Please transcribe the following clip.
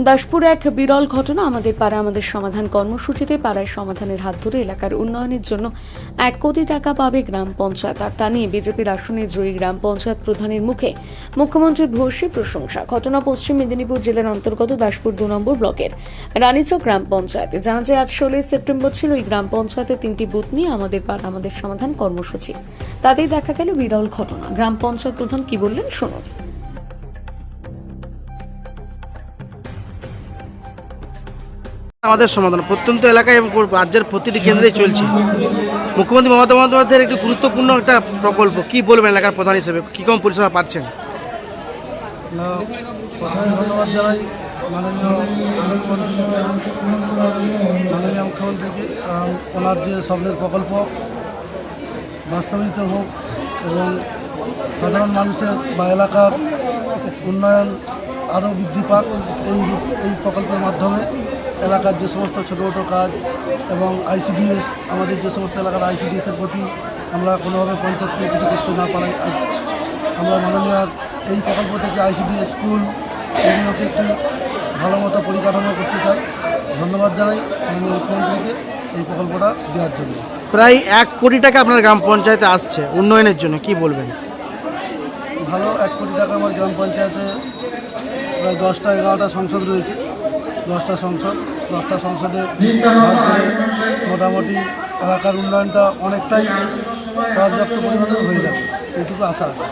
দাসপুরে এক বিরল ঘটনা। আমাদের পাড়া আমাদের সমাধান কর্মসূচিতে পাড়ায় সমাধানের হাত ধরে এলাকার উন্নয়নের জন্য 1 কোটি টাকা পাবে গ্রাম পঞ্চায়েত। আর তা নিয়ে বিজেপির আসনে জয়ী গ্রাম পঞ্চায়েত প্রধানের মুখে মুখ্যমন্ত্রীর ভূয়সী প্রশংসা। ঘটনা পশ্চিম মেদিনীপুর জেলার অন্তর্গত দাসপুর 2 নম্বর ব্লকের রানীচক গ্রাম পঞ্চায়েতে। জানা যায় আজ 16 সেপ্টেম্বর ছিল এই গ্রাম পঞ্চায়েতের 3টি বুথ নিয়ে আমাদের পাড়া আমাদের সমাধান কর্মসূচি। তাতেই দেখা গেল বিরল ঘটনা। গ্রাম পঞ্চায়েত প্রধান কি বললেন শুনুন। আমাদের সমাধান প্রত্যন্ত এলাকায় এবং রাজ্যের প্রতিটি কেন্দ্রেই চলছে। মুখ্যমন্ত্রী মমতা বন্দ্যোপাধ্যায়ের একটি গুরুত্বপূর্ণ একটা প্রকল্প, কি বলবেন এলাকার প্রধান হিসেবে, কী কম পরিষেবা পাচ্ছেন? প্রথমে ধন্যবাদ জানাই মাননীয় মুখ্যমন্ত্রীকে। ওনার যে স্বপ্নের প্রকল্প বাস্তবায়িত হোক এবং সাধারণ মানুষের বা এলাকার উন্নয়ন আরও বৃদ্ধি পাক এই প্রকল্পের মাধ্যমে। এলাকার যে সমস্ত ছোটো ছোটো কাজ এবং আইসিডিএস, আমাদের যে সমস্ত এলাকার আইসিডিএসের প্রতি আমরা কোনোভাবে পঞ্চায়েতকে কিছু করতে না পারি, আমরা মাননীয় এই প্রকল্প থেকে আইসিডিএস স্কুল এগুলোকে একটু ভালো মতো পরিকাঠামো করতে চাই। ধন্যবাদ জানাই মাননীয় মুখ্যমন্ত্রীকে এই প্রকল্পটা দেওয়ার জন্য। প্রায় 1 কোটি টাকা আপনার গ্রাম পঞ্চায়েতে আসছে উন্নয়নের জন্য, কি বলবেন? ভালো, 1 কোটি টাকা আমার গ্রাম পঞ্চায়েতে প্রায় 10টা 11টা সংসদ রয়েছে। 10টা সংসদে ভাগ করে মোটামুটি এলাকার উন্নয়নটা অনেকটাই পর্যাপ্ত পরিমাণে হয়ে যাবে, এইটুকু আশা আছে।